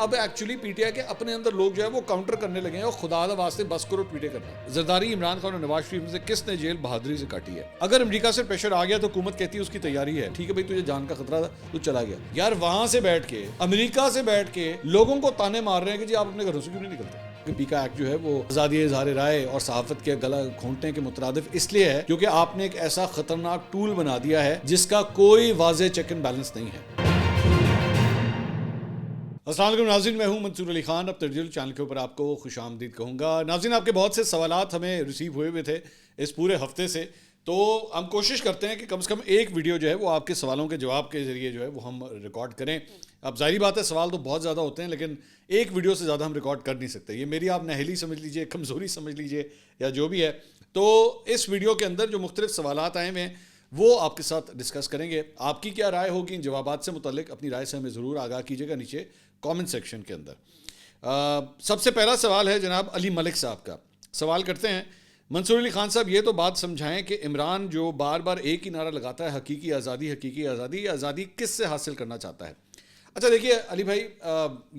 اب actually P T I کے اپنے اندر لوگ جو ہے وہ کاؤنٹر کرنے لگے ہیں اور خدا دا واسطے بس کرو ٹویٹیں کرنا. زرداری عمران خان اور نواز شریف سے کس نے جیل بہادری سے کاٹی ہے؟ اگر امریکہ سے پریشر آ گیا تو حکومت کہتی ہے اس کی تیاری ہے, ٹھیک ہے بھائی تجھے جان کا خطرہ تھا تو چلا گیا. یار وہاں سے بیٹھ کے امریکہ سے بیٹھ کے لوگوں کو تانے مار رہے ہیں کہ جی آپ اپنے گھروں سے کیوں نہیں نکلتے. پی کا ایکٹ جو ہے وہ آزادی اظہار رائے اور صحافت کے گلا گھونٹنے کے مترادف اس لیے ہے کیونکہ آپ نے ایک ایسا خطرناک ٹول بنا دیا ہے جس کا کوئی واضح چیک اینڈ بیلنس نہیں ہے. السلام علیکم ناظرین, میں ہوں منصور علی خان. اب ترجیح چینل کے اوپر آپ کو خوش آمدید کہوں گا. ناظرین, آپ کے بہت سے سوالات ہمیں ریسیو ہوئے تھے اس پورے ہفتے سے, تو ہم کوشش کرتے ہیں کہ کم سے کم ایک ویڈیو جو ہے وہ آپ کے سوالوں کے جواب کے ذریعے جو ہے وہ ہم ریکارڈ کریں. اب ظاہری بات ہے سوال تو بہت زیادہ ہوتے ہیں لیکن ایک ویڈیو سے زیادہ ہم ریکارڈ کر نہیں سکتے. یہ میری آپ نہیلی سمجھ لیجئے, کمزوری سمجھ لیجئے یا جو بھی ہے. تو اس ویڈیو کے اندر جو مختلف سوالات آئے ہوئے ہیں وہ آپ کے ساتھ ڈسکس کریں گے. آپ کی کیا رائے ہوگی ان جوابات سے متعلق, اپنی رائے سے ہمیں ضرور آگاہ کیجیے گا نیچے کامنٹ سیکشن کے اندر. سب سے پہلا سوال ہے جناب علی ملک صاحب کا. سوال کرتے ہیں, منصور علی خان صاحب یہ تو بات سمجھائیں کہ عمران جو بار بار ایک ہی نعرہ لگاتا ہے حقیقی آزادی حقیقی آزادی, یہ آزادی کس سے حاصل کرنا چاہتا ہے؟ اچھا دیکھیے علی بھائی,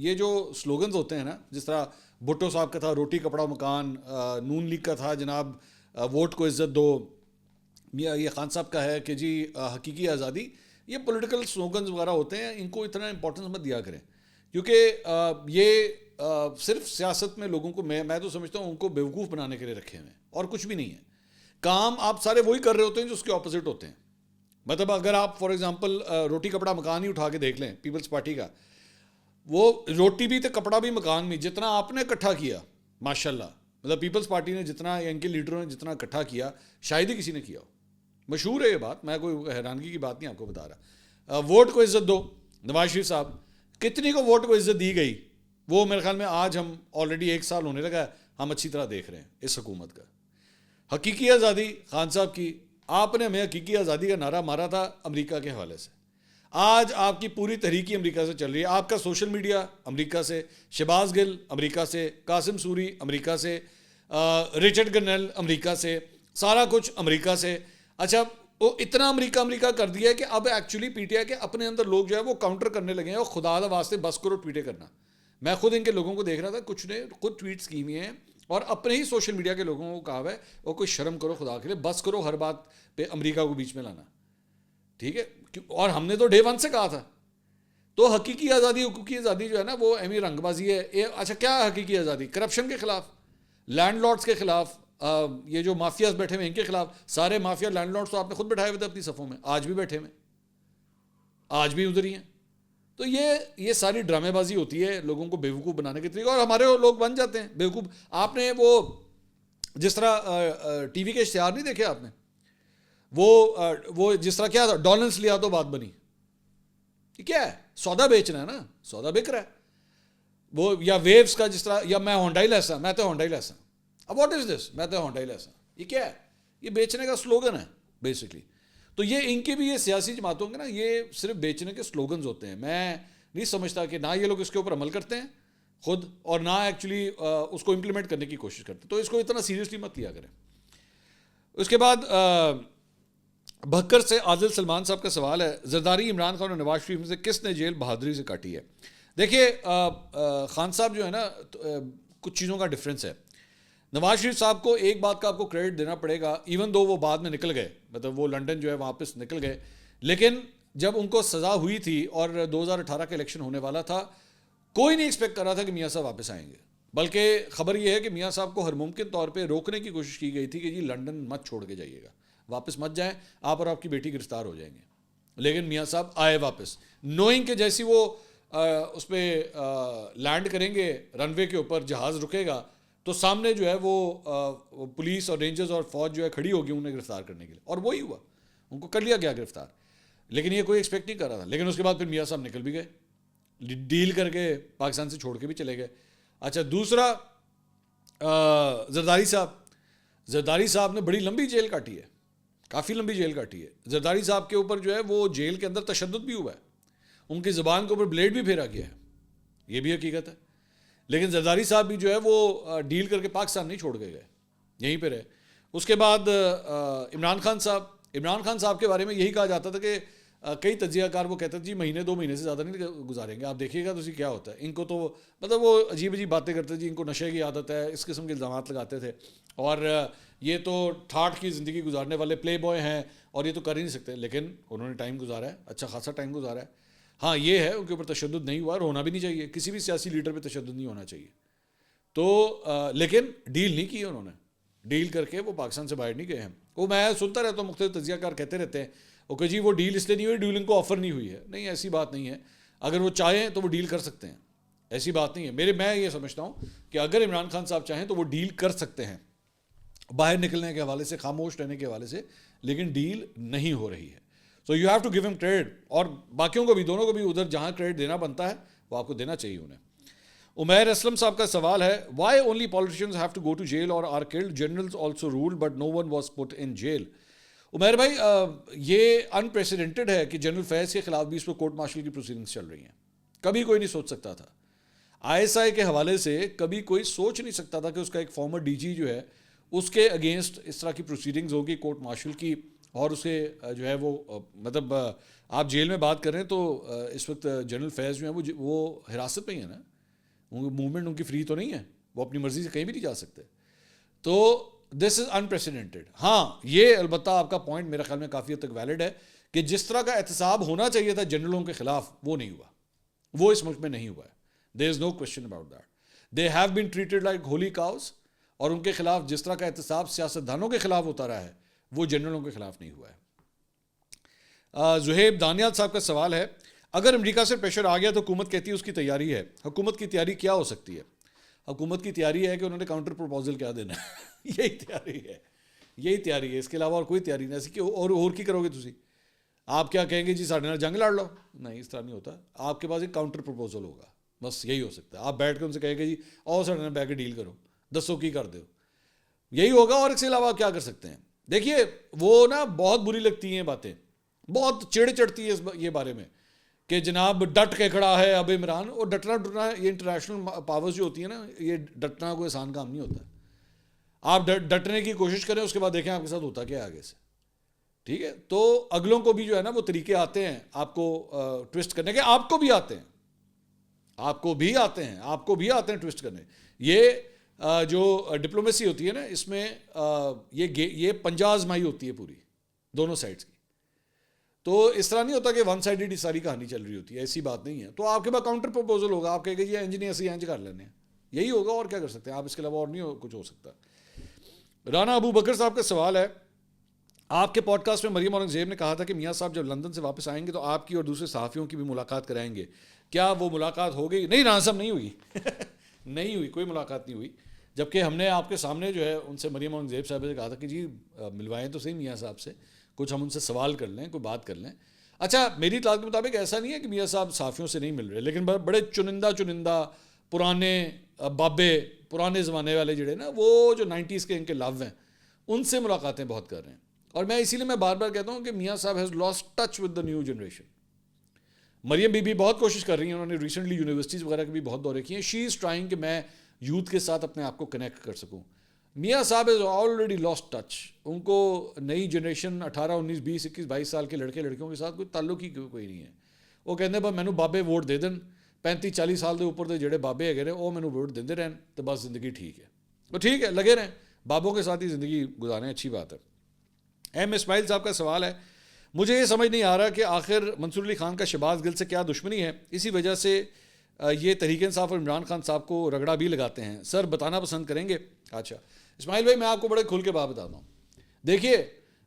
یہ جو سلوگنز ہوتے ہیں نا, جس طرح بھٹو صاحب کا تھا روٹی کپڑا مکان, نون لیگ کا تھا جناب ووٹ کو عزت دو, یہ خان صاحب کا ہے کہ جی حقیقی آزادی, یہ پولیٹیکل سلوگنز وغیرہ ہوتے ہیں, ان کو اتنا امپورٹنس مت دیا کریں کیونکہ یہ صرف سیاست میں لوگوں کو میں تو سمجھتا ہوں ان کو بیوقوف بنانے کے لیے رکھے ہوئے ہیں اور کچھ بھی نہیں ہے. کام آپ سارے وہی کر رہے ہوتے ہیں جو اس کے اپوزٹ ہوتے ہیں. مطلب اگر آپ فار ایگزامپل روٹی کپڑا مکان ہی اٹھا کے دیکھ لیں پیپلز پارٹی کا, وہ روٹی بھی تو کپڑا بھی مکان بھی جتنا آپ نے اکٹھا کیا ماشاءاللہ, مطلب پیپلز پارٹی نے جتنا, ان کے لیڈروں نے جتنا اکٹھا کیا شاید ہی کسی نے کیا ہو. مشہور ہے یہ بات, میں کوئی حیرانگی کی بات نہیں آپ کو بتا رہا. ووٹ کو عزت دو, نواز شریف صاحب کتنی کو ووٹ کو عزت دی گئی, وہ میرے خیال میں آج ہم آلریڈی 1 سال ہونے لگا ہے, ہم اچھی طرح دیکھ رہے ہیں اس حکومت کا. حقیقی آزادی خان صاحب کی, آپ نے ہمیں حقیقی آزادی کا نعرہ مارا تھا امریکہ کے حوالے سے, آج آپ کی پوری تحریک امریکہ سے چل رہی ہے. آپ کا سوشل میڈیا امریکہ سے, شہباز گل امریکہ سے, قاسم سوری امریکہ سے, رچرڈ گرنیل امریکہ سے, سارا کچھ امریکہ سے. اچھا وہ اتنا امریکہ کر دیا ہے کہ اب ایکچولی پی ٹی آئی کے اپنے اندر لوگ جو ہے وہ کاؤنٹر کرنے لگے ہیں اور خدا دا واسطے بس کرو ٹویٹیں کرنا. میں خود ان کے لوگوں کو دیکھ رہا تھا, کچھ نے خود ٹویٹس کی ہوئی ہیں اور اپنے ہی سوشل میڈیا کے لوگوں کو کہا ہے وہ کوئی شرم کرو خدا کے لیے, بس کرو ہر بات پہ امریکہ کو بیچ میں لانا, ٹھیک ہے. اور ہم نے تو ڈے 1 سے کہا تھا. تو حقیقی آزادی حقوقی آزادی جو ہے نا وہ ایمی رنگ بازی ہے. اچھا کیا ہے حقیقی آزادی؟ کرپشن کے خلاف, لینڈ لارڈس کے خلاف, یہ جو مافیاز بیٹھے ہوئے ان کے خلاف. سارے مافیا لینڈ لارڈس تو آپ نے خود بٹھائے ہوئے تھے اپنی صفوں میں, آج بھی بیٹھے ہوئے, آج بھی ادھر ہی ہیں. تو یہ ساری ڈرامے بازی ہوتی ہے لوگوں کو بیوقوف بنانے کے طریقے, اور ہمارے لوگ بن جاتے ہیں بیوقوف. آپ نے وہ جس طرح ٹی وی کے اشتہار نہیں دیکھے آپ نے, وہ جس طرح کیا تھا, ڈالرز لیا تو بات بنی. یہ کیا ہے؟ سودا بیچنا ہے نا, سودا بک رہا ہے وہ. یا ویوز کا جس طرح, یا میں ہونڈائی لیسا, میں تو ہونڈائی لیسا. اب واٹ از دس, میں تو ہونڈائی لیسا, یہ کیا ہے؟ یہ بیچنے کا سلوگن ہے بیسکلی. تو یہ ان کی بھی یہ سیاسی جماعتوں کے نا یہ صرف بیچنے کے سلوگنز ہوتے ہیں. میں نہیں سمجھتا کہ نہ یہ لوگ اس کے اوپر عمل کرتے ہیں خود, اور نہ ایکچولی اس کو امپلیمنٹ کرنے کی کوشش کرتے ہیں. تو اس کو اتنا سیریسلی مت لیا کریں. اس کے بعد بھکر سے عادل سلمان صاحب کا سوال ہے, زرداری عمران خان اور نواز شریف سے کس نے جیل بہادری سے کاٹی ہے؟ دیکھیے خان صاحب جو ہے نا, کچھ چیزوں کا ڈفرینس ہے. نواز شریف صاحب کو ایک بات کا آپ کو کریڈٹ دینا پڑے گا, ایون دو وہ بعد میں نکل گئے, مطلب وہ لنڈن جو ہے واپس نکل گئے, لیکن جب ان کو سزا ہوئی تھی اور 2018 کا الیکشن ہونے والا تھا, کوئی نہیں ایکسپیکٹ کر رہا تھا کہ میاں صاحب واپس آئیں گے. بلکہ خبر یہ ہے کہ میاں صاحب کو ہر ممکن طور پہ روکنے کی کوشش کی گئی تھی کہ جی لنڈن مت چھوڑ کے جائیے گا, واپس مت جائیں, آپ اور آپ کی بیٹی گرفتار ہو جائیں گے. لیکن میاں صاحب آئے واپس, نوئنگ کہ جیسی وہ اس پہ لینڈ کریں گے رن وے کے اوپر, جہاز رکے گا تو سامنے جو ہے وہ پولیس اور رینجرز اور فوج جو ہے کھڑی ہوگی انہیں گرفتار کرنے کے لیے, اور وہی ہوا, ان کو کر لیا گیا گرفتار. لیکن یہ کوئی ایکسپیکٹ نہیں کر رہا تھا. لیکن اس کے بعد پھر میاں صاحب نکل بھی گئے, ڈیل کر کے پاکستان سے چھوڑ کے بھی چلے گئے. اچھا دوسرا زرداری صاحب نے بڑی لمبی جیل کاٹی ہے, کافی لمبی جیل کاٹی ہے. زرداری صاحب کے اوپر جو ہے وہ جیل کے اندر تشدد بھی ہوا ہے, ان کی زبان کے اوپر بلیڈ بھی پھیرا گیا ہے, یہ بھی حقیقت ہے. لیکن زرداری صاحب بھی جو ہے وہ ڈیل کر کے پاکستان نہیں چھوڑ کے گئے, یہیں پہ رہے. اس کے بعد عمران خان صاحب کے بارے میں یہی کہا جاتا تھا کہ کئی تجزیہ کار وہ کہتے ہیں جی مہینے 2 مہینے سے زیادہ نہیں گزاریں گے. آپ دیکھیے گا تو کیا ہوتا ہے. ان کو تو مطلب وہ عجیب عجیب باتیں کرتے جی ان کو نشے کی عادت ہے, اس قسم کے الزامات لگاتے تھے. اور یہ تو ٹھاٹھ کی زندگی گزارنے والے پلے بوائے ہیں اور یہ تو کر ہی نہیں سکتے. لیکن انہوں نے ٹائم گزارا ہے, اچھا خاصا ٹائم گزارا ہے. ہاں یہ ہے ان کے اوپر تشدد نہیں ہوا اور ہونا بھی نہیں چاہیے. کسی بھی سیاسی لیڈر پہ تشدد نہیں ہونا چاہیے. تو لیکن ڈیل نہیں کی انہوں نے. ڈیل کر کے وہ پاکستان سے باہر نہیں گئے ہیں. وہ میں سنتا رہتا ہوں مختلف تجزیہ کار کہتے رہتے ہیں وہ کہ جی وہ ڈیل اس لیے نہیں ہوئی, ڈیل ان کو آفر نہیں ہوئی ہے. نہیں, ایسی بات نہیں ہے. اگر وہ چاہیں تو وہ ڈیل کر سکتے ہیں, ایسی بات نہیں ہے. میں یہ سمجھتا ہوں کہ اگر عمران خان صاحب چاہیں تو وہ ڈیل کر سکتے ہیں باہر نکلنے کے حوالے سے, خاموش رہنے کے حوالے سے, لیکن ڈیل نہیں ہو رہی ہے. So you have to give them credit, اور باقیوں کو بھی, دونوں کو بھی ادھر جہاں کریڈٹ دینا بنتا ہے وہ آپ کو دینا چاہیے انہیں. عمیر اسلم صاحب کا سوال ہے, why only politicians have to go to jail اور are killed, generals also ruled but no one was put in jail. Umair بھائی یہ انپریسیڈنٹڈ ہے کہ جنرل فیض کے خلاف بھی اس پہ کورٹ مارشل کی پروسیڈنگز چل رہی ہیں. کبھی کوئی نہیں سوچ سکتا تھا. ISI کے حوالے سے کبھی کوئی سوچ نہیں سکتا تھا کہ اس کا ایک فارمر DG جو ہے اس کے اگینسٹ اس طرح کی پروسیڈنگز ہوگی کورٹ مارشل کی, اور اسے جو ہے وہ مطلب آپ جیل میں بات کر رہے ہیں تو اس وقت جنرل فیض جو ہیں وہ حراست میں ہی ہے نا, موومنٹ ان کی فری تو نہیں ہے, وہ اپنی مرضی سے کہیں بھی نہیں جا سکتے. تو دس از انپریسیڈنٹڈ. ہاں یہ البتہ آپ کا پوائنٹ میرے خیال میں کافی حد تک ویلڈ ہے کہ جس طرح کا احتساب ہونا چاہیے تھا جنرلوں کے خلاف وہ نہیں ہوا, وہ اس ملک میں نہیں ہوا ہے. There is no question about that. They have been treated like holy cows, اور ان کے خلاف جس طرح کا احتساب سیاستدانوں کے خلاف ہوتا رہا ہے وہ جنرلوں کے خلاف نہیں ہوا ہے. زہیب دانیال صاحب کا سوال ہے, اگر امریکہ سے پریشر آ گیا تو حکومت کہتی ہے اس کی تیاری ہے, حکومت کی تیاری کیا ہو سکتی ہے؟ حکومت کی تیاری ہے کہ انہوں نے کاؤنٹر پروپوزل کیا دینا ہے. یہی تیاری ہے, یہی تیاری ہے, اس کے علاوہ اور کوئی تیاری نہیں. ایسی کہ اور کی کرو گے تسی؟ آپ کیا کہیں گے جی ساڑھے نال جنگ لڑ لو؟ نہیں, اس طرح نہیں ہوتا. آپ کے پاس ایک کاؤنٹر پروپوزل ہوگا, بس یہی ہو سکتا ہے. آپ بیٹھ کے ان سے کہیں گے جی اور ساڑھے نال بیٹھ کے ڈیل کرو, دسو کی کر دو, یہی ہوگا. اور اس کے علاوہ آپ کیا کر سکتے ہیں؟ دیکھیے وہ نا بہت بری لگتی ہیں باتیں, بہت چڑ چڑھتی ہے یہ بارے میں کہ جناب ڈٹ کے کھڑا ہے اب عمران. اور ڈٹنا یہ انٹرنیشنل پاورز جو ہوتی ہیں نا, یہ ڈٹنا کوئی آسان کام نہیں ہوتا ہے. آپ ڈٹنے کی کوشش کریں, اس کے بعد دیکھیں آپ کے ساتھ ہوتا کیا ہے آگے سے. ٹھیک ہے, تو اگلوں کو بھی جو ہے نا وہ طریقے آتے ہیں آپ کو ٹوسٹ کرنے کے. آپ کو بھی آتے ہیں, آپ کو بھی آتے ہیں, آپ کو بھی آتے ہیں ٹوسٹ کرنے. یہ جو ڈپلومیسی ہوتی ہے نا, اس میں یہ پنجہ آزمائی ہوتی ہے پوری دونوں سائڈس کی. تو اس طرح نہیں ہوتا کہ ون سائڈڈ ہی ساری کہانی چل رہی ہوتی ہے, ایسی بات نہیں ہے. تو آپ کے پاس کاؤنٹر پروپوزل ہوگا, آپ کہیں گے یہ انجینئر سے انج کر لینے ہیں, یہی ہوگا. اور کیا کر سکتے ہیں آپ, اس کے علاوہ اور نہیں کچھ ہو سکتا. رانا ابو بکر صاحب کا سوال ہے, آپ کے پوڈ کاسٹ میں مریم اورنگزیب نے کہا تھا کہ میاں صاحب جب لندن سے واپس آئیں گے تو آپ کی اور دوسرے صحافیوں کی بھی ملاقات کرائیں گے, کیا وہ ملاقات ہو گئی؟ نہیں رانا صاحب, نہیں ہوئی. نہیں ہوئی, کوئی ملاقات نہیں ہوئی. جبکہ ہم نے آپ کے سامنے جو ہے ان سے مریم اورنگزیب صاحب سے کہا تھا کہ جی ملوائیں تو صحیح میاں صاحب سے, کچھ ہم ان سے سوال کر لیں, کوئی بات کر لیں. اچھا, میری اطلاعات کے مطابق ایسا نہیں ہے کہ میاں صاحب صحافیوں سے نہیں مل رہے, لیکن بڑے چنندہ پرانے بابے, پرانے زمانے والے جڑے نا, وہ جو 90s کے ان کے لو ہیں, ان سے ملاقاتیں بہت کر رہے ہیں. اور میں اسی لیے میں بار بار کہتا ہوں کہ میاں صاحب has last touch with the new generation. Maryam بی بی بہت کوشش کر رہی ہیں, انہوں نے ریسنٹلی یونیورسٹیز وغیرہ کے بھی بہت دورے کیے ہیں. شی از ٹرائنگ کہ میں یوتھ کے ساتھ اپنے آپ کو کنیکٹ کر سکوں. میاں صاحب از آلریڈی لاسٹ ٹچ. ان کو نئی جنریشن 18 19 20 21 22 سال کے لڑکے لڑکیوں کے ساتھ کوئی تعلق ہی کوئی نہیں ہے. وہ کہتے ہیں بس مینوں بابے ووٹ دے دین, 35 40 سال کے اوپر دے جڑے بابے ہے وہ مینوں ووٹ دیندے رہن تو بس زندگی ٹھیک ہے. تو ٹھیک ہے, لگے رہیں بابوں کے ساتھ ہی زندگی گزاریں, اچھی بات ہے. ایم اسماعیل صاحب کا سوال ہے, مجھے یہ سمجھ نہیں آ رہا کہ آخر منصور علی خان کا شہباز گل سے کیا دشمنی ہے, اسی وجہ سے یہ تحریک انصاف اور عمران خان صاحب کو رگڑا بھی لگاتے ہیں, سر بتانا پسند کریں گے؟ اچھا اسماعیل بھائی, میں آپ کو بڑے کھل کے بات بتاتا ہوں. دیکھیے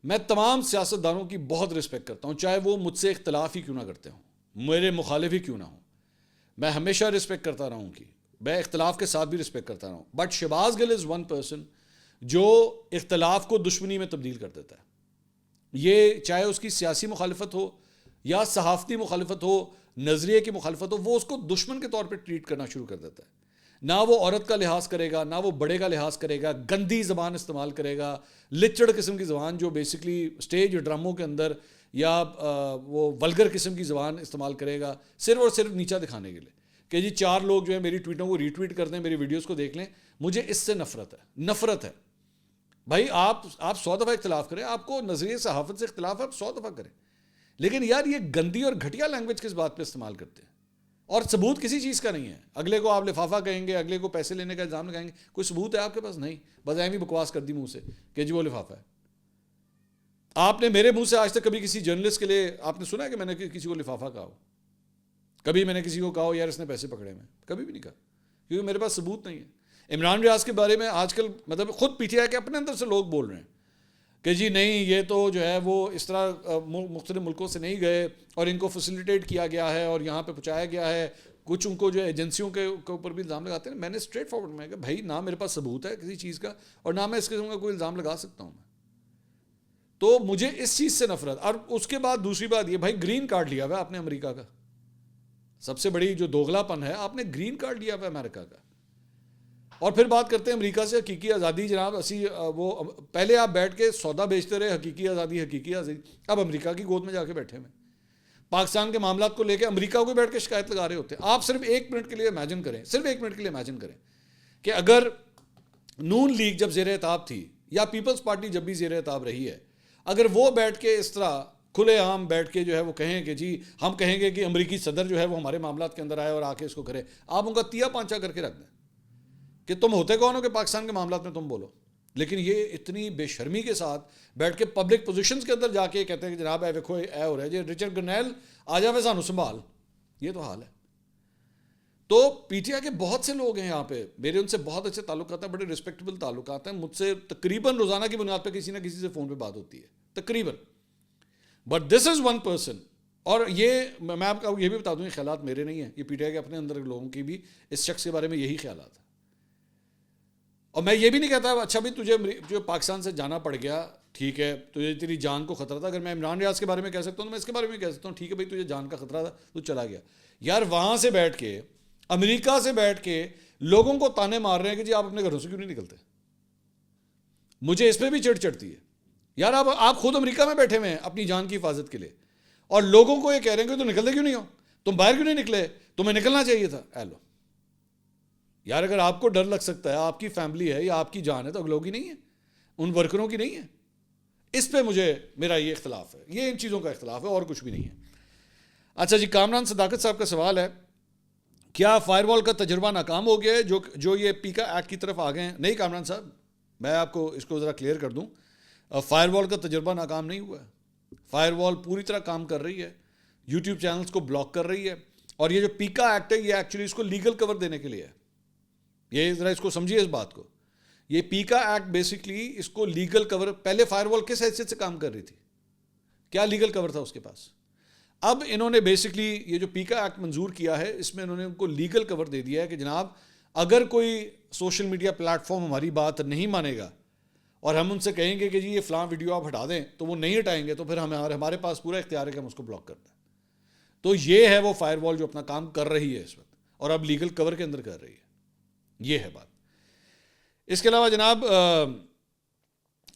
میں تمام سیاستدانوں کی بہت رسپیکٹ کرتا ہوں, چاہے وہ مجھ سے اختلاف ہی کیوں نہ کرتے ہوں, میرے مخالف ہی کیوں نہ ہوں. میں ہمیشہ رسپیکٹ کرتا رہا ہوں کہ میں اختلاف کے ساتھ بھی رسپیکٹ کرتا رہا ہوں. But Shahbaz Gill is one person جو اختلاف کو دشمنی میں تبدیل کر دیتا ہے. یہ چاہے اس کی سیاسی مخالفت ہو یا صحافتی مخالفت ہو, نظریے کی مخالفت ہو, وہ اس کو دشمن کے طور پہ ٹریٹ کرنا شروع کر دیتا ہے. نہ وہ عورت کا لحاظ کرے گا, نہ وہ بڑے کا لحاظ کرے گا, گندی زبان استعمال کرے گا, لچڑ قسم کی زبان جو بیسکلی اسٹیج ڈراموں کے اندر یا وہ ولگر قسم کی زبان استعمال کرے گا, صرف اور صرف نیچا دکھانے کے لیے کہ جی 4 لوگ جو ہے میری ٹویٹوں کو ری ٹویٹ کر دیں, میری ویڈیوز کو دیکھ لیں. مجھے اس سے نفرت ہے. بھائی آپ 100 دفعہ اختلاف کریں, آپ کو نظریے صحافت سے اختلاف ہے, آپ 100 دفعہ کریں. لیکن یار یہ گندی اور گھٹیا لینگویج کس بات پہ استعمال کرتے ہیں؟ اور ثبوت کسی چیز کا نہیں ہے. اگلے کو آپ لفافہ کہیں گے, اگلے کو پیسے لینے کا الزام لگائیں گے, کوئی ثبوت ہے آپ کے پاس؟ نہیں, بس ایویں بکواس کر دی منہ سے کہ جی وہ لفافہ ہے. آپ نے میرے منہ سے آج تک کبھی کسی جرنلسٹ کے لیے آپ نے سنا ہے کہ میں نے کسی کو لفافہ کہا ہو؟ کبھی میں نے کسی کو کہا ہو یار اس نے پیسے پکڑے میں؟ کبھی بھی نہیں کہا, کیونکہ میرے پاس ثبوت نہیں ہے. عمران ریاض کے بارے میں آج کل مطلب خود پی ٹی آئی کے اپنے اندر سے لوگ بول رہے ہیں کہ جی نہیں یہ تو جو ہے وہ اس طرح مختلف ملکوں سے نہیں گئے اور ان کو فیسیلیٹیٹ کیا گیا ہے اور یہاں پہ پہنچایا گیا ہے. کچھ ان کو جو ایجنسیوں کے اوپر بھی الزام لگاتے ہیں. میں نے اسٹریٹ فارورڈ میں کہ بھائی نہ میرے پاس ثبوت ہے کسی چیز کا اور نہ میں اس قسم کا کوئی الزام لگا سکتا ہوں. میں تو مجھے اس چیز سے نفرت. اور اس کے بعد دوسری بات یہ, بھائی گرین کارڈ لیا ہوا ہے آپ نے امریکہ کا, سب سے بڑی جو دوغلا پن ہے, آپ نے گرین کارڈ لیا ہوا ہے امریکہ کا. اور پھر بات کرتے ہیں امریکہ سے حقیقی آزادی. جناب وہ پہلے آپ بیٹھ کے سودا بیچتے رہے حقیقی آزادی حقیقی آزادی, اب امریکہ کی گود میں جا کے بیٹھے ہوئے پاکستان کے معاملات کو لے کے امریکہ کو بیٹھ کے شکایت لگا رہے ہوتے ہیں. آپ صرف ایک منٹ کے لیے امیجن کریں, صرف ایک منٹ کے لیے امیجن کریں کہ اگر نون لیگ جب زیر اعتاب تھی یا پیپلز پارٹی جب بھی زیر اعتاب رہی ہے, اگر وہ بیٹھ کے اس طرح کھلے عام بیٹھ کے جو ہے وہ کہیں کہ جی ہم کہیں گے کہ امریکی صدر جو ہے وہ ہمارے معاملات کے اندر آئے اور آ کے اس کو کرے, آپ ان کا تیا پانچا کر کے رکھ دیں کہ تم ہوتے کون ہو کہ پاکستان کے معاملات میں تم بولو. لیکن یہ اتنی بے شرمی کے ساتھ بیٹھ کے پبلک پوزیشنز کے اندر جا کے کہتے ہیں کہ جناب اے دیکھو اے ہو رہا ہے جی رچرڈ گرنیل آ جاوے سانو سنبھال. یہ تو حال ہے. تو پی ٹی آئی کے بہت سے لوگ ہیں یہاں پہ, میرے ان سے بہت اچھے تعلقات ہیں, بڑے رسپیکٹیبل تعلقات ہیں. مجھ سے تقریباً روزانہ کی بنیاد پہ کسی نہ کسی سے فون پہ بات ہوتی ہے تقریباً. But this is one person. اور یہ میں آپ کو یہ بھی بتا دوں, یہ خیالات میرے نہیں ہیں, یہ پی ٹی آئی کے اپنے اندر لوگوں کی بھی اس شخص کے بارے میں یہی خیالات ہیں. اور میں یہ بھی نہیں کہتا اچھا بھی تجھے جو پاکستان سے جانا پڑ گیا ٹھیک ہے, تجھے تیری جان کو خطرہ تھا. اگر میں عمران ریاض کے بارے میں کہہ سکتا ہوں تو میں اس کے بارے میں کہہ سکتا ہوں ٹھیک ہے بھائی تجھے جان کا خطرہ تھا تو چلا گیا. یار وہاں سے بیٹھ کے امریکہ سے بیٹھ کے لوگوں کو تانے مار رہے ہیں کہ جی آپ اپنے گھروں سے کیوں نہیں نکلتے. مجھے اس پہ بھی چڑ چڑھتی ہے. یار آپ خود امریکہ میں بیٹھے ہوئے ہیں اپنی جان کی حفاظت کے لیے اور لوگوں کو یہ کہہ رہے ہیں کہ تم نکلتے کیوں نہیں ہو, تم باہر کیوں نہیں نکلے, تمہیں نکلنا چاہیے تھا. اے لو یار, اگر آپ کو ڈر لگ سکتا ہے, آپ کی فیملی ہے یا آپ کی جان ہے, تو لوگ ہی نہیں ہیں, ان ورکروں کی نہیں ہے. اس پہ مجھے میرا یہ اختلاف ہے, یہ ان چیزوں کا اختلاف ہے اور کچھ بھی نہیں ہے. اچھا جی, کامران صداقت صاحب کا سوال ہے, کیا فائر وال کا تجربہ ناکام ہو گیا ہے جو یہ پیکا ایکٹ کی طرف آ گئے ہیں؟ نہیں کامران صاحب, میں آپ کو اس کو ذرا کلیئر کر دوں, فائر وال کا تجربہ ناکام نہیں ہوا ہے. فائر وال پوری طرح کام کر رہی ہے, یوٹیوب چینلز کو بلاک کر رہی ہے. اور یہ جو پیکا ایکٹ ہے یہ ایکچولی اس کو لیگل کور دینے کے لیے ہے. یہ ذرا اس کو سمجھیے اس بات کو. یہ پیکا ایکٹ بیسکلی اس کو لیگل کور, پہلے فائر وال کس حیثیت سے کام کر رہی تھی, کیا لیگل کور تھا اس کے پاس؟ اب انہوں نے بیسکلی یہ جو پیکا ایکٹ منظور کیا ہے اس میں انہوں نے ان کو لیگل کور دے دیا ہے کہ جناب اگر کوئی سوشل میڈیا پلیٹ فارم ہماری بات نہیں مانے گا اور ہم ان سے کہیں گے کہ جی یہ فلاں ویڈیو آپ ہٹا دیں تو وہ نہیں ہٹائیں گے, تو پھر ہمارے پاس پورا اختیار ہے کہ ہم اس کو بلاک کر دیں. تو یہ ہے وہ فائر وال جو اپنا کام کر رہی ہے اس وقت, اور اب لیگل کور کے اندر کر رہی ہے. یہ ہے بات. اس کے علاوہ جناب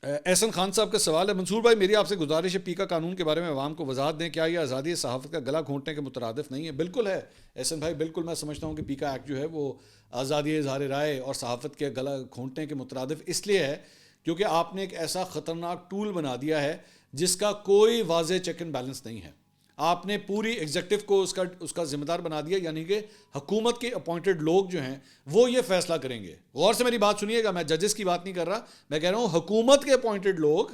احسن خان صاحب کا سوال ہے, منصور بھائی میری آپ سے گزارش ہے پیکا قانون کے بارے میں عوام کو وضاحت دیں, کیا یہ آزادی صحافت کا گلا گھونٹنے کے مترادف نہیں ہے؟ بالکل ہے احسن بھائی, بالکل. میں سمجھتا ہوں کہ پیکا ایکٹ جو ہے وہ آزادی اظہار رائے اور صحافت کے گلا گھونٹنے کے مترادف اس لیے ہے کیونکہ آپ نے ایک ایسا خطرناک ٹول بنا دیا ہے جس کا کوئی واضح چیک اینڈ بیلنس نہیں ہے. آپ نے پوری ایگزیکٹو کو اس کا ذمہ دار بنا دیا, یعنی کہ حکومت کے اپوائنٹڈ لوگ جو ہیں وہ یہ فیصلہ کریں گے. غور سے میری بات سنیے گا, میں ججز کی بات نہیں کر رہا, میں کہہ رہا ہوں حکومت کے اپوائنٹڈ لوگ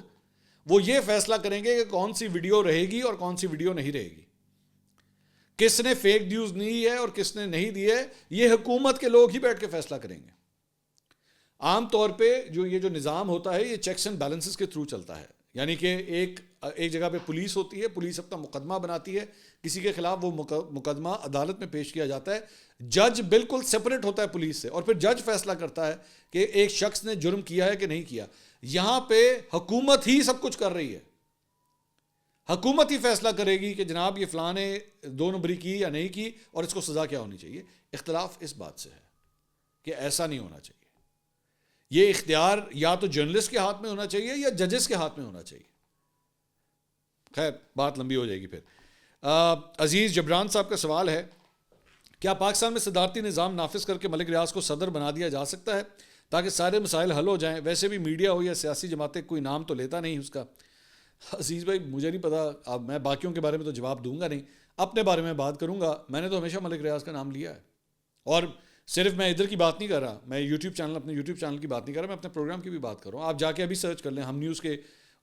وہ یہ فیصلہ کریں گے کہ کون سی ویڈیو رہے گی اور کون سی ویڈیو نہیں رہے گی, کس نے فیک نیوز دی ہے اور کس نے نہیں دی ہے, یہ حکومت کے لوگ ہی بیٹھ کے فیصلہ کریں گے. عام طور پہ یہ جو نظام ہوتا ہے یہ چیکس اینڈ بیلنسز کے تھرو چلتا ہے, یعنی کہ ایک جگہ پہ پولیس ہوتی ہے, پولیس اپنا مقدمہ بناتی ہے کسی کے خلاف, وہ مقدمہ عدالت میں پیش کیا جاتا ہے, جج بالکل سپریٹ ہوتا ہے پولیس سے, اور پھر جج فیصلہ کرتا ہے کہ ایک شخص نے جرم کیا ہے کہ نہیں کیا. یہاں پہ حکومت ہی سب کچھ کر رہی ہے, حکومت ہی فیصلہ کرے گی کہ جناب یہ فلاں نے 2 نمبری کی یا نہیں کی اور اس کو سزا کیا ہونی چاہیے. اختلاف اس بات سے ہے کہ ایسا نہیں ہونا چاہیے. یہ اختیار یا تو جرنلسٹ کے ہاتھ میں ہونا چاہیے یا ججز کے ہاتھ میں ہونا چاہیے. خیر بات لمبی ہو جائے گی پھر. عزیز جبران صاحب کا سوال ہے, کیا پاکستان میں صدارتی نظام نافذ کر کے ملک ریاض کو صدر بنا دیا جا سکتا ہے تاکہ سارے مسائل حل ہو جائیں؟ ویسے بھی میڈیا ہو یا سیاسی جماعتیں کوئی نام تو لیتا نہیں اس کا. عزیز بھائی مجھے نہیں پتا، اب میں باقیوں کے بارے میں تو جواب دوں گا نہیں، اپنے بارے میں بات کروں گا. میں نے تو ہمیشہ ملک ریاض کا نام لیا ہے، اور صرف میں ادھر کی بات نہیں کر رہا، میں اپنے یوٹیوب چینل کی بات نہیں کر رہا، میں اپنے پروگرام کی بھی بات کر رہا ہوں. آپ جا کے ابھی سرچ کر لیں، ہم نیوز کے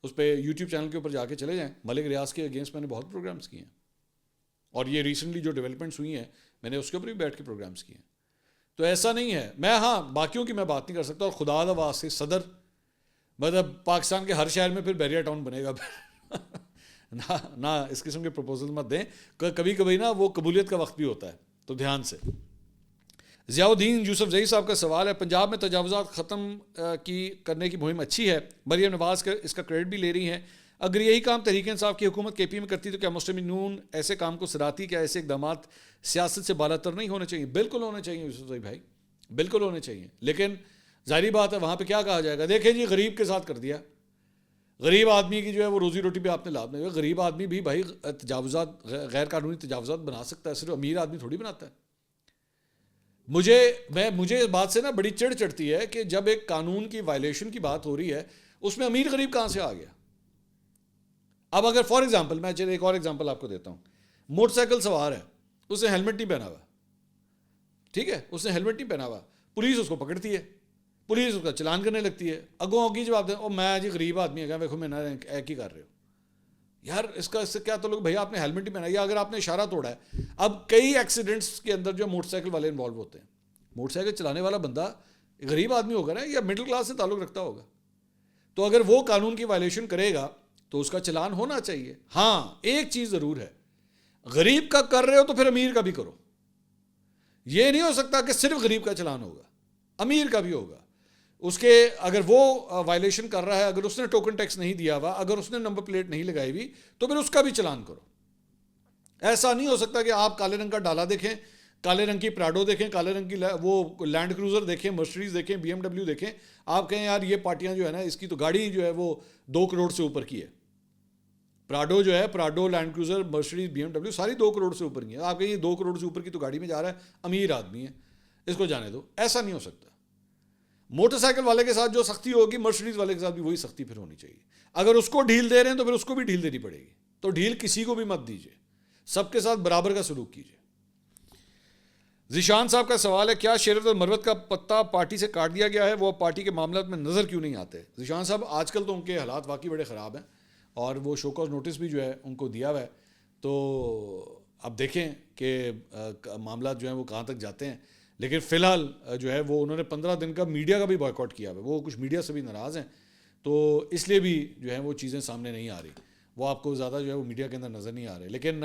اس پہ یوٹیوب چینل کے اوپر جا کے چلے جائیں، ملک ریاض کے اگینسٹ میں نے بہت پروگرامس کیے ہیں، اور یہ ریسنٹلی جو ڈیولپمنٹس ہوئی ہیں میں نے اس کے اوپر بھی بیٹھ کے پروگرامس کیے ہیں. تو ایسا نہیں ہے، میں ہاں باقیوں کی میں بات نہیں کر سکتا. اور خدا دا واسطے صدر مطلب پاکستان کے ہر شہر میں پھر بیریا ٹاؤن بنے گا نہ اس قسم کے پروپوزل مت دیں. کبھی کبھی نا وہ قبولیت کا وقت بھی ہوتا ہے، تو دھیان سے. ضیاء الدین یوسف زئی صاحب کا سوال ہے، پنجاب میں تجاوزات ختم کرنے کی مہم اچھی ہے، مریم نواز کا اس کا کریڈٹ بھی لے رہی ہیں. اگر یہی کام تحریک انصاف کی حکومت کے پی میں کرتی تو کیا مسلم نون ایسے کام کو سراہتی؟ کیا ایسے اقدامات سیاست سے بالا تر نہیں ہونے چاہیے؟ بالکل ہونے چاہیے یوسف زئی بھائی، بالکل ہونے چاہیے. لیکن ظاہری بات ہے وہاں پہ کیا کہا جائے گا، دیکھیں جی غریب کے ساتھ کر دیا، غریب آدمی کی جو ہے وہ روزی روٹی پہ آپ نے لاد نہیں. غریب آدمی بھی بھائی تجاوزات، غیر قانونی تجاوزات بنا سکتا ہے، صرف امیر آدمی تھوڑی بناتا ہے. مجھے اس بات سے نا بڑی چڑ چڑھتی ہے کہ جب ایک قانون کی وائلیشن کی بات ہو رہی ہے اس میں امیر غریب کہاں سے آ گیا. اب اگر فار ایگزامپل میں ایک اور ایگزامپل آپ کو دیتا ہوں، موٹر سائیکل سوار ہے، اس نے ہیلمٹ نہیں پہنا ہوا، ٹھیک ہے، اس نے ہیلمٹ نہیں پہنا ہوا، پولیس اس کو پکڑتی ہے، پولیس اس کا چلان کرنے لگتی ہے، اگوں اگی جواب دیں، او میں جی غریب آدمی ہے، دیکھو میں ایک ہی کر رہے ہو. یار اس سے کیا تعلق، بھائی آپ نے ہیلمٹ نہیں پہنا، یا اگر آپ نے اشارہ توڑا ہے. اب کئی ایکسیڈنٹس کے اندر جو موٹر سائیکل والے انوالو ہوتے ہیں، موٹر سائیکل چلانے والا بندہ غریب آدمی ہوگا نا، یا مڈل کلاس سے تعلق رکھتا ہوگا، تو اگر وہ قانون کی وائلیشن کرے گا تو اس کا چلان ہونا چاہیے. ہاں ایک چیز ضرور ہے، غریب کا کر رہے ہو تو پھر امیر کا بھی کرو. یہ نہیں ہو سکتا کہ صرف غریب کا چلان ہوگا، امیر کا بھی ہوگا. اس کے اگر وہ وائلیشن کر رہا ہے، اگر اس نے ٹوکن ٹیکس نہیں دیا ہوا، اگر اس نے نمبر پلیٹ نہیں لگائی ہوئی، تو پھر اس کا بھی چلان کرو. ایسا نہیں ہو سکتا کہ آپ کالے رنگ کا ڈالا دیکھیں، کالے رنگ کی پراڈو دیکھیں، کالے رنگ کی وہ لینڈ کروزر دیکھیں، مرسڈیز دیکھیں، بی ایم ڈبلیو دیکھیں، آپ کہیں یار یہ پارٹیاں جو ہے نا، اس کی تو گاڑی جو ہے وہ 2 کروڑ سے اوپر کی ہے. پراڈو جو ہے، Prado, land cruiser, Mercedes, B M W ساری 2 کروڑ سے اوپر کی ہیں. آپ کہیں یہ 2 کروڑ سے اوپر کی تو گاڑی میں جا رہا ہے، امیر آدمی ہے، اس کو جانے دو. ایسا نہیں ہو سکتا. موٹر سائیکل والے کے ساتھ جو سختی ہوگی، مرسڈیز والے کے ساتھ بھی وہی سختی پھر ہونی چاہیے. اگر اس کو ڈھیل دے رہے ہیں تو پھر اس کو بھی ڈھیل دینی پڑے گی. تو ڈھیل کسی کو بھی مت دیجیے، سب کے ساتھ برابر کا سلوک کیجیے. ذیشان صاحب کا سوال ہے، کیا شیرت اور مروت کا پتہ پارٹی سے کاٹ دیا گیا ہے؟ وہ پارٹی کے معاملات میں نظر کیوں نہیں آتے؟ ذیشان صاحب آج کل تو ان کے حالات واقعی بڑے خراب ہیں، اور وہ شو کاز نوٹس بھی جو ہے ان کو دیا ہوا ہے. تو اب دیکھیں کہ معاملات جو ہیں وہ کہاں تک جاتے ہیں. لیکن فی الحال جو ہے وہ انہوں نے 15 دن کا میڈیا کا بھی بائیکاٹ کیا ہوا ہے. وہ کچھ میڈیا سے بھی ناراض ہیں، تو اس لیے بھی جو ہے وہ چیزیں سامنے نہیں آ رہی. وہ آپ کو زیادہ جو ہے وہ میڈیا کے اندر نظر نہیں آ رہے. لیکن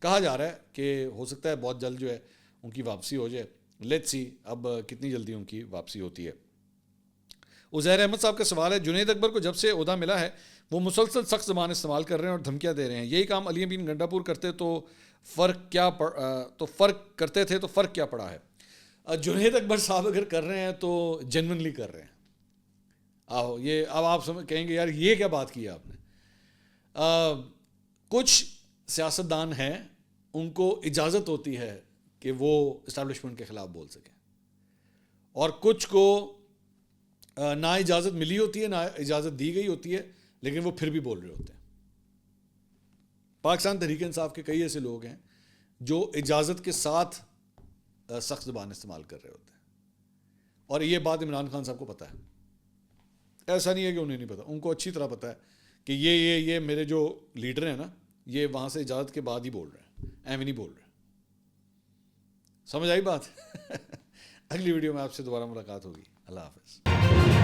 کہا جا رہا ہے کہ ہو سکتا ہے بہت جلد جو ہے ان کی واپسی ہو جائے. لیٹس سی اب کتنی جلدی ان کی واپسی ہوتی ہے. عزیر احمد صاحب کا سوال ہے، جنید اکبر کو جب سے عہدہ ملا ہے وہ مسلسل سخت زبان استعمال کر رہے ہیں اور دھمکیاں دے رہے ہیں. یہی کام علی امین گنڈا پور کرتے تو فرق کیا پڑا ہے؟ جنید اکبر صاحب اگر کر رہے ہیں تو جینونلی کر رہے ہیں. یہ اب آپ کہیں گے یار یہ کیا بات کی آپ نے. کچھ سیاستدان ہیں ان کو اجازت ہوتی ہے کہ وہ اسٹیبلشمنٹ کے خلاف بول سکیں، اور کچھ کو نہ اجازت ملی ہوتی ہے، نہ اجازت دی گئی ہوتی ہے، لیکن وہ پھر بھی بول رہے ہوتے ہیں. پاکستان تحریک انصاف کے کئی ایسے لوگ ہیں جو اجازت کے ساتھ سخت زبان استعمال کر رہے ہوتے ہیں، اور یہ بات عمران خان صاحب کو پتہ ہے. ایسا نہیں ہے کہ انہیں نہیں پتہ، ان کو اچھی طرح پتہ ہے کہ یہ میرے جو لیڈر ہیں نا، یہ وہاں سے اجازت کے بعد ہی بول رہے ہیں، ایویں نہیں بول رہے. سمجھ آئی بات؟ اگلی ویڈیو میں آپ سے دوبارہ ملاقات ہوگی. اللہ حافظ.